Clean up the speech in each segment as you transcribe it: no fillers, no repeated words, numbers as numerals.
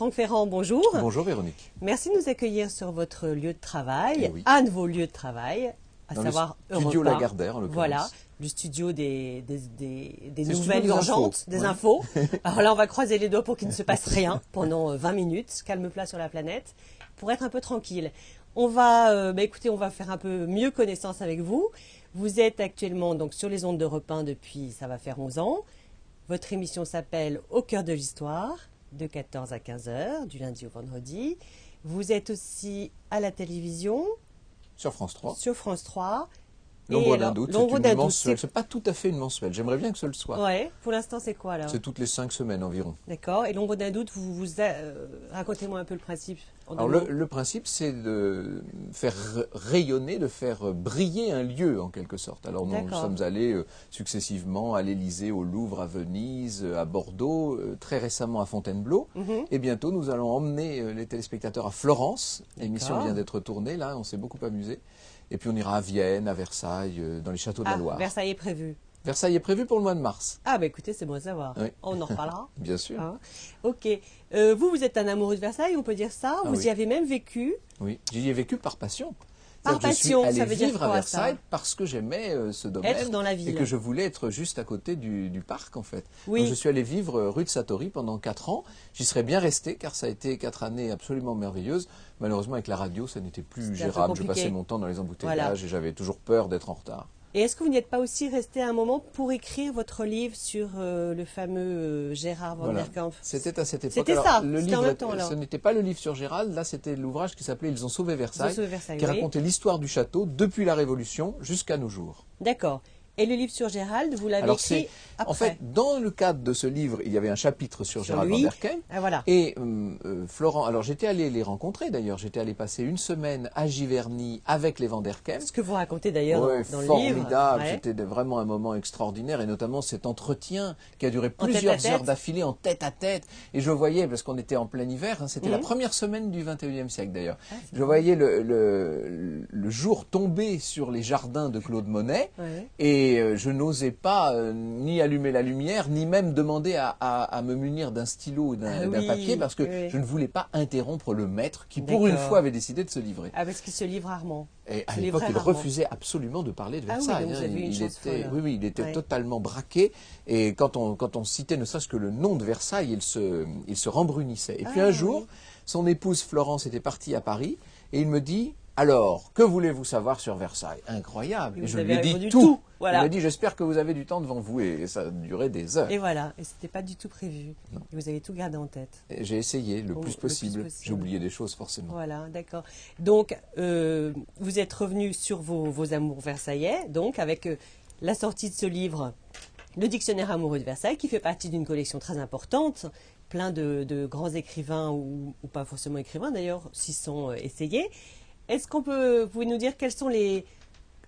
Franck Ferrand, bonjour. Bonjour Véronique. Merci de nous accueillir sur votre lieu de travail, oui. un de vos lieux de travail, à Dans savoir le studio Europe 1. Lagardère, en l'occurrence. Voilà, le studio des nouvelles des urgentes, infos. des Ouais. infos. Alors là, on va croiser les doigts pour qu'il ne se passe rien pendant 20 minutes, calme plat sur la planète, pour être un peu tranquille. On va, écoutez, on va faire un peu mieux connaissance avec vous. Vous êtes actuellement donc sur les ondes d'Europe 1 depuis, ça va faire 11 ans. Votre émission s'appelle Au cœur de l'histoire, de 14 à 15 heures, du lundi au vendredi. Vous êtes aussi à la télévision. Sur France 3. Sur France 3. L'ombre d'un doute, L'ombre c'est d'un une doute, mensuelle. C'est pas tout à fait une mensuelle. J'aimerais bien que ce le soit. Ouais, pour l'instant, c'est quoi là? C'est toutes les 5 semaines environ. D'accord. Et l'ombre d'un doute, racontez-moi un peu le principe. Alors le principe, c'est de faire rayonner, de faire briller un lieu en quelque sorte. Alors nous sommes allés successivement à l'Élysée, au Louvre, à Venise, à Bordeaux, très récemment à Fontainebleau. Et bientôt, nous allons emmener les téléspectateurs à Florence. L'émission vient d'être tournée, là, on s'est beaucoup amusé. Et puis on ira à Vienne, à Versailles, dans les châteaux de la Loire. Versailles est prévu. Versailles est prévu pour le mois de mars. Ah bah écoutez, c'est bon à savoir. Oui. On en reparlera. Bien sûr. Hein, ok. Vous êtes un amoureux de Versailles, on peut dire ça. Vous y avez même vécu. Oui, j'y ai vécu par passion. Par passion, je suis ça allé veut dire vivre quoi, à Versailles ça parce que j'aimais ce domaine. Être dans la ville. Et que je voulais être juste à côté du parc, en fait. Oui. Donc, je suis allé vivre rue de Satory pendant 4 ans. J'y serais bien resté, car ça a été 4 années absolument merveilleuses. Malheureusement, avec la radio, ça n'était plus gérable. Je passais mon temps dans les embouteillages et j'avais toujours peur d'être en retard. Et est-ce que vous n'y êtes pas aussi resté un moment pour écrire votre livre sur le fameux Gérard Van der Kamp? C'était à cette époque. C'était ça, le c'était livre, en même temps, alors. Ce n'était pas le livre sur Gérald, là c'était l'ouvrage qui s'appelait Ils ont sauvé Versailles, qui racontait l'histoire du château depuis la Révolution jusqu'à nos jours. D'accord. Et le livre sur Gérald, vous l'avez écrit après? En fait, dans le cadre de ce livre, il y avait un chapitre sur Gérald Van der Kamp. Ah, voilà. Et Florent, alors j'étais allé les rencontrer d'ailleurs, j'étais allé passer une semaine à Giverny avec les Van der Kamp. Ce que vous racontez d'ailleurs dans le livre. Formidable, c'était vraiment un moment extraordinaire et notamment cet entretien qui a duré plusieurs heures d'affilée en tête à tête. Et je voyais, parce qu'on était en plein hiver, hein, c'était la première semaine du 21e siècle d'ailleurs, je voyais le jour tomber sur les jardins de Claude Monet et je n'osais pas ni allumer la lumière, ni même demander à me munir d'un stylo ou d'un papier parce que je ne voulais pas interrompre le maître qui, pour une fois, avait décidé de se livrer. Ah, parce qu'il se livre rarement. Et à l'époque, il refusait absolument de parler de Versailles. Il était totalement braqué. Et quand on citait ne serait-ce que le nom de Versailles, il se rembrunissait. Et puis un jour, son épouse Florence était partie à Paris et il me dit... Alors, que voulez-vous savoir sur Versailles? Incroyable. Et je lui ai dit tout. Voilà. Il m'a dit, j'espère que vous avez du temps devant vous. Et ça a duré des heures. Et voilà. Et c'était pas du tout prévu. Non. Et vous avez tout gardé en tête. J'ai essayé le plus possible. J'ai oublié des choses, forcément. Voilà, d'accord. Donc, vous êtes revenu sur vos amours versaillais, donc, avec la sortie de ce livre, Le Dictionnaire amoureux de Versailles, qui fait partie d'une collection très importante. Plein de grands écrivains, ou pas forcément écrivains d'ailleurs, s'y sont essayés. Est-ce qu'on peut, vous pouvez nous dire quelles sont les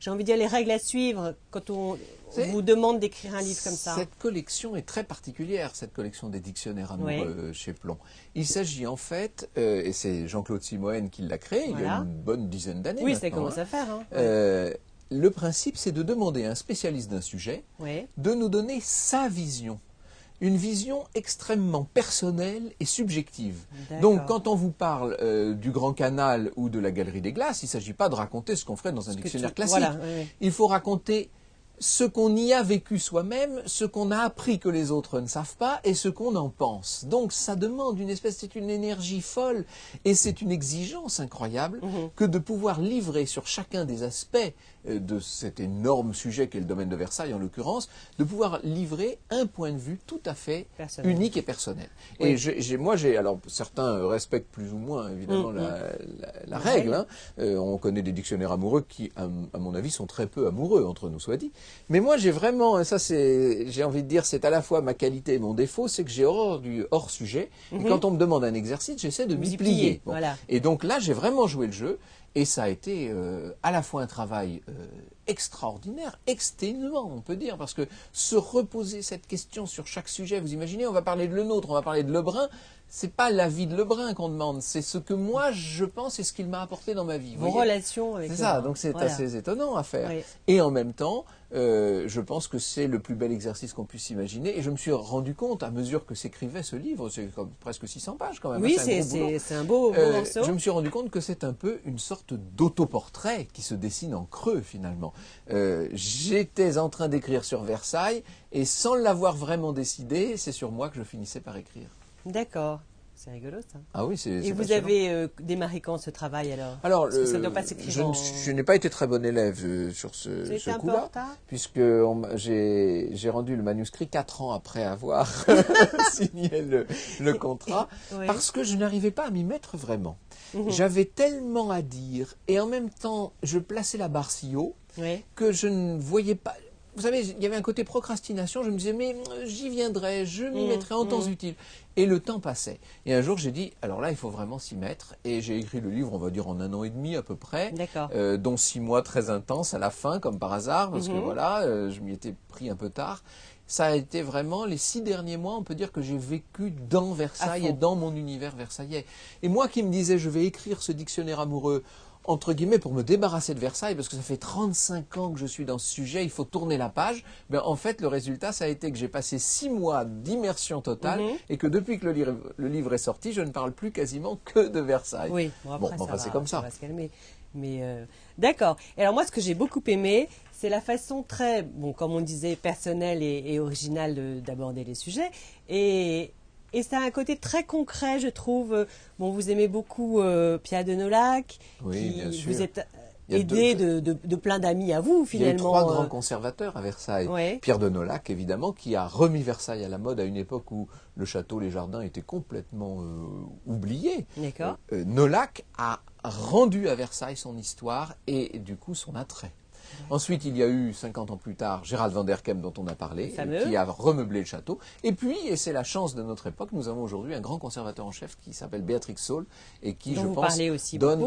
règles à suivre quand on vous demande d'écrire un livre comme ça? Cette collection est très particulière, cette collection des dictionnaires amoureux chez Plon. Il s'agit en fait, et c'est Jean-Claude Simoën qui l'a créé il y a une bonne dizaine d'années. Oui, ça commence à faire. Le principe, c'est de demander à un spécialiste d'un sujet de nous donner sa vision. Une vision extrêmement personnelle et subjective. Donc, quand on vous parle du Grand Canal ou de la Galerie des Glaces, il ne s'agit pas de raconter ce qu'on ferait dans un dictionnaire classique. Il faut raconter ce qu'on y a vécu soi-même, ce qu'on a appris que les autres ne savent pas et ce qu'on en pense. Donc, ça demande c'est une énergie folle et c'est une exigence incroyable que de pouvoir livrer sur chacun des aspects de cet énorme sujet qu'est le domaine de Versailles en l'occurrence, de pouvoir livrer un point de vue tout à fait unique et personnel. Et alors certains respectent plus ou moins évidemment la règle. Hein. On connaît des dictionnaires amoureux qui, à mon avis, sont très peu amoureux, entre nous soit dit. Mais moi j'ai vraiment, j'ai envie de dire, c'est à la fois ma qualité et mon défaut, c'est que j'ai horreur du hors-sujet. Et quand on me demande un exercice, j'essaie de m'y plier. Bon. Et donc là, j'ai vraiment joué le jeu. Et ça a été à la fois un travail extraordinaire, exténuant, on peut dire, parce que se reposer cette question sur chaque sujet, vous imaginez, on va parler de Le Nôtre, on va parler de Lebrun, c'est pas l'avis de Lebrun qu'on demande, c'est ce que moi je pense et ce qu'il m'a apporté dans ma vie. Vos relations avec C'est ça, donc c'est assez étonnant à faire. Oui. Et en même temps, je pense que c'est le plus bel exercice qu'on puisse imaginer. Et je me suis rendu compte, à mesure que s'écrivait ce livre, c'est comme presque 600 pages quand même. Oui, c'est un beau morceau. Je me suis rendu compte que c'est un peu une sorte d'autoportrait qui se dessine en creux finalement. J'étais en train d'écrire sur Versailles et sans l'avoir vraiment décidé, c'est sur moi que je finissais par écrire. D'accord. C'est rigolo ça. Ah oui, c'est Et vous passionnant. avez démarré quand ce travail alors? Alors, parce que ça doit pas s'écrire je n'ai pas été très bon élève sur ce coup-là, puisque j'ai rendu le manuscrit 4 ans après avoir signé le contrat, oui. parce que je n'arrivais pas à m'y mettre vraiment. J'avais tellement à dire, et en même temps, je plaçais la barre si haut, que je ne voyais pas... Vous savez, il y avait un côté procrastination, je me disais, mais j'y viendrai, je m'y mettrai en temps utile. Et le temps passait. Et un jour, j'ai dit, alors là, il faut vraiment s'y mettre. Et j'ai écrit le livre, on va dire, en 1 an et demi à peu près. Dont 6 mois très intenses à la fin, comme par hasard, parce que voilà, je m'y étais pris un peu tard. Ça a été vraiment, les 6 derniers mois, on peut dire que j'ai vécu dans Versailles et dans mon univers versaillais. Et moi qui me disais, je vais écrire ce dictionnaire amoureux, entre guillemets, pour me débarrasser de Versailles, parce que ça fait 35 ans que je suis dans ce sujet, il faut tourner la page. Ben, en fait, le résultat, ça a été que j'ai passé 6 mois d'immersion totale, et que depuis que le livre est sorti, je ne parle plus quasiment que de Versailles. Oui, bon, c'est comme ça. Va se calmer. Mais d'accord. Et alors moi, ce que j'ai beaucoup aimé, c'est la façon très, bon, comme on disait, personnelle et originale d'aborder les sujets. Et ça a un côté très concret, je trouve. Bon, vous aimez beaucoup Pierre de Nolhac. Oui, bien sûr. Vous êtes aidé de plein d'amis à vous, finalement. Il y a eu 3 grands conservateurs à Versailles. Pierre de Nolhac, évidemment, qui a remis Versailles à la mode à une époque où le château, les jardins étaient complètement oubliés. D'accord. Nolhac a rendu à Versailles son histoire et du coup son attrait. Ensuite, il y a eu, 50 ans plus tard, Gérald van der Kemp, dont on a parlé, qui a remeublé le château. Et puis, et c'est la chance de notre époque, nous avons aujourd'hui un grand conservateur en chef qui s'appelle Béatrix Saul et qui, je pense, donne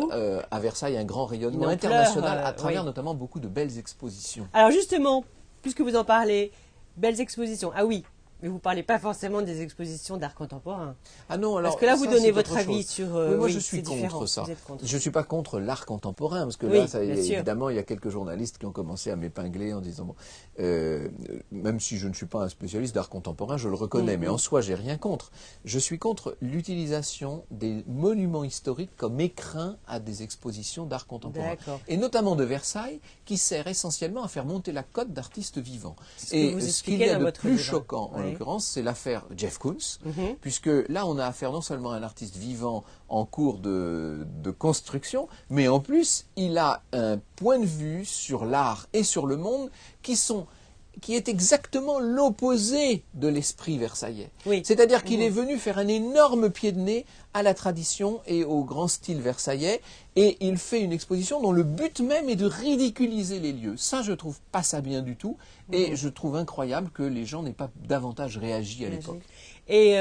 à Versailles un grand rayonnement international à travers notamment beaucoup de belles expositions. Alors justement, puisque vous en parlez, belles expositions, ah oui. Mais vous ne parlez pas forcément des expositions d'art contemporain. Ah non, alors... Parce que là, vous donnez votre avis sur... Oui, moi, je suis contre ça. Je ne suis pas contre l'art contemporain, parce que là, évidemment, il y a quelques journalistes qui ont commencé à m'épingler en disant... même si je ne suis pas un spécialiste d'art contemporain, je le reconnais, mais en soi, j'ai rien contre. Je suis contre l'utilisation des monuments historiques comme écrin à des expositions d'art contemporain. Et notamment de Versailles, qui sert essentiellement à faire monter la cote d'artistes vivants. Et ce qu'il y a de plus choquant, en l'occurrence, c'est l'affaire Jeff Koons, puisque là, on a affaire non seulement à un artiste vivant en cours de construction, mais en plus, il a un point de vue sur l'art et sur le monde qui est exactement l'opposé de l'esprit versaillais. C'est-à-dire qu'il est venu faire un énorme pied de nez à la tradition et au grand style versaillais, et il fait une exposition dont le but même est de ridiculiser les lieux. Ça, je trouve pas ça bien du tout, et je trouve incroyable que les gens n'aient pas davantage réagi à l'époque. Et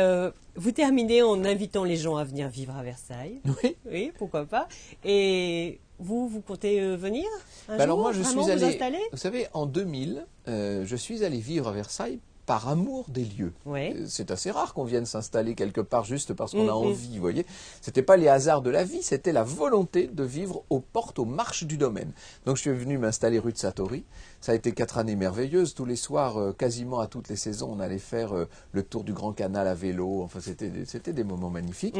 vous terminez en invitant les gens à venir vivre à Versailles. Oui. Oui, pourquoi pas. Et vous comptez venir un jour, alors moi, je suis allé, vous installer ? Vous savez, en 2000, je suis allé vivre à Versailles par amour des lieux. C'est assez rare qu'on vienne s'installer quelque part juste parce qu'on a envie, vous voyez. C'était pas les hasards de la vie, c'était la volonté de vivre aux marches du domaine. Donc je suis venu m'installer rue de Satori. Ça a été 4 années merveilleuses. Tous les soirs, quasiment à toutes les saisons, on allait faire le tour du Grand Canal à vélo. Enfin, c'était des moments magnifiques.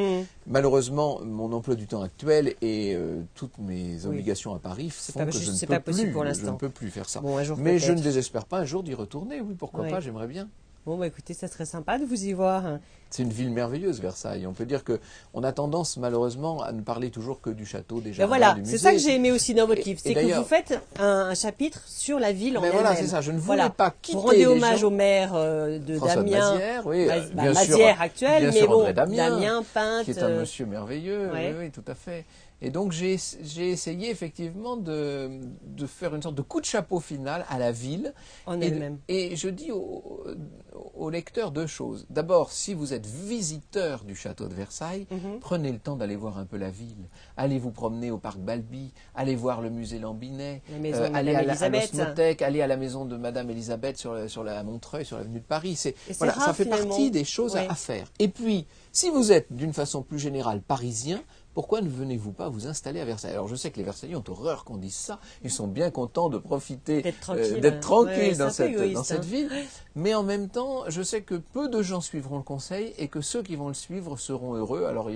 Malheureusement, mon emploi du temps actuel et toutes mes obligations à Paris font que je ne peux plus faire ça. Bon, mais je ne désespère pas un jour d'y retourner. Oui, pourquoi pas, j'aimerais bien. Bon, bah écoutez, ça serait sympa de vous y voir. C'est une ville merveilleuse, Versailles. On peut dire qu'on a tendance, malheureusement, à ne parler toujours que du château, des jardins, du musée. C'est ça que j'ai aimé aussi dans votre livre. C'est que vous faites un chapitre sur la ville en elle-même. Voilà, c'est ça. Je ne voulais pas quitter vous rendez hommage au maire de Damien. Mazières, oui, bien sûr, actuel, mais bon, Damien, peintre. Qui est un monsieur merveilleux, oui, tout à fait. Et donc j'ai essayé effectivement de faire une sorte de coup de chapeau final à la ville. En elle-même. Et je dis aux lecteurs deux choses. D'abord, si vous êtes visiteur du château de Versailles, prenez le temps d'aller voir un peu la ville. Allez vous promener au parc Balby, allez voir le musée Lambinet, allez à l'Osmothèque, allez à la maison de Madame Elisabeth sur la Montreuil, sur l'avenue de Paris. Voilà, ça fait partie des choses à faire. Et puis, si vous êtes d'une façon plus générale parisien, pourquoi ne venez-vous pas vous installer à Versailles? Alors je sais que les Versailles ont horreur qu'on dise ça, ils sont bien contents de profiter, d'être tranquilles dans cette ville, mais en même temps, je sais que peu de gens suivront le conseil et que ceux qui vont le suivre seront heureux, alors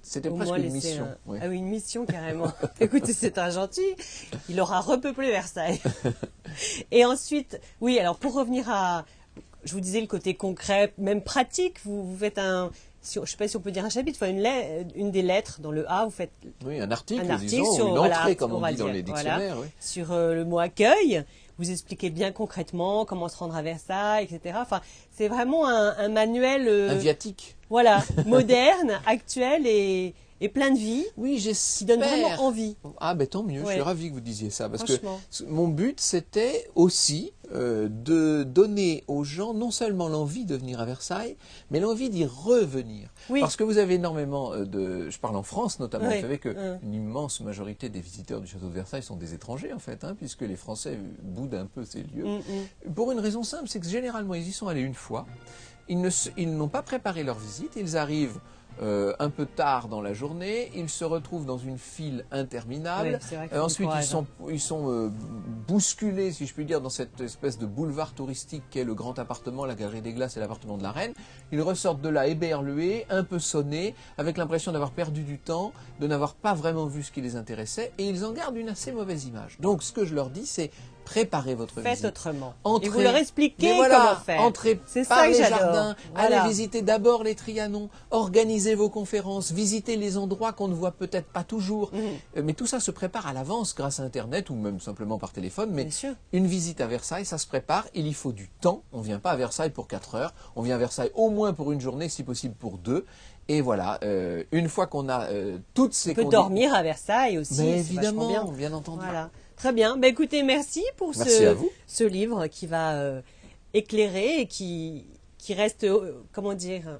c'était presque une mission. Ah oui, une mission carrément. Écoutez, c'est un gentil, il aura repeuplé Versailles. Et ensuite, oui, alors pour revenir à, je vous disais le côté concret, même pratique, vous faites je ne sais pas si on peut dire un chapitre, enfin une des lettres dans le A, vous faites un article disons, sur, une entrée, comme on dit dans les dictionnaires. Voilà, sur le mot accueil. Vous expliquez bien concrètement comment se rendre à Versailles, etc. Enfin, c'est vraiment un manuel... un viatique. Voilà, moderne, actuel et plein de vie, oui, qui donne vraiment envie. Ah ben tant mieux, je suis ravi que vous disiez ça, parce que mon but c'était aussi de donner aux gens non seulement l'envie de venir à Versailles, mais l'envie d'y revenir. Oui. Parce que vous avez énormément je parle en France notamment, vous savez qu'une immense majorité des visiteurs du château de Versailles sont des étrangers en fait, puisque les Français boudent un peu ces lieux. Pour une raison simple, c'est que généralement ils y sont allés une fois, ils n'ont pas préparé leur visite, ils arrivent un peu tard dans la journée, ils se retrouvent dans une file interminable. Ensuite, ils sont bousculés, si je puis dire, dans cette espèce de boulevard touristique qu'est le Grand Appartement, la Galerie des Glaces et l'appartement de la Reine. Ils ressortent de là éberlués, un peu sonnés, avec l'impression d'avoir perdu du temps, de n'avoir pas vraiment vu ce qui les intéressait, et ils en gardent une assez mauvaise image. Donc, ce que je leur dis, c'est préparez votre visite. Faites autrement. Et vous leur expliquez comment faire. Entrez par les jardins, allez visiter d'abord les Trianons, organisez vos conférences, visitez les endroits qu'on ne voit peut-être pas toujours. Mais tout ça se prépare à l'avance grâce à Internet ou même simplement par téléphone. Mais une visite à Versailles, ça se prépare, il y faut du temps. On ne vient pas à Versailles pour 4 heures, on vient à Versailles au moins pour une journée, si possible pour 2. Et voilà, une fois qu'on a toutes ces conditions... On peut dormir à Versailles aussi. Mais évidemment, bien entendu. Voilà. Très bien. Ben, écoutez, merci pour ce livre qui va éclairer et qui reste, comment dire,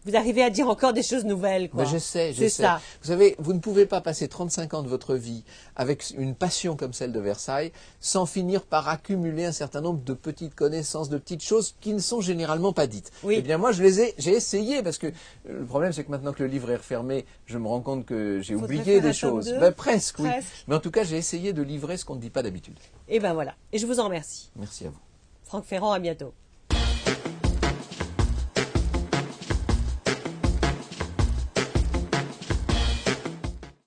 vous arrivez à dire encore des choses nouvelles, quoi. Ben, j'essaie. Ça. Vous savez, vous ne pouvez pas passer 35 ans de votre vie avec une passion comme celle de Versailles sans finir par accumuler un certain nombre de petites connaissances, de petites choses qui ne sont généralement pas dites. Oui. Eh bien, moi, j'ai essayé parce que le problème, c'est que maintenant que le livre est refermé, je me rends compte que j'ai oublié des choses. Ben, presque, oui. Mais en tout cas, j'ai essayé de livrer ce qu'on ne dit pas d'habitude. Et ben voilà. Et je vous en remercie. Merci à vous. Franck Ferrand, à bientôt.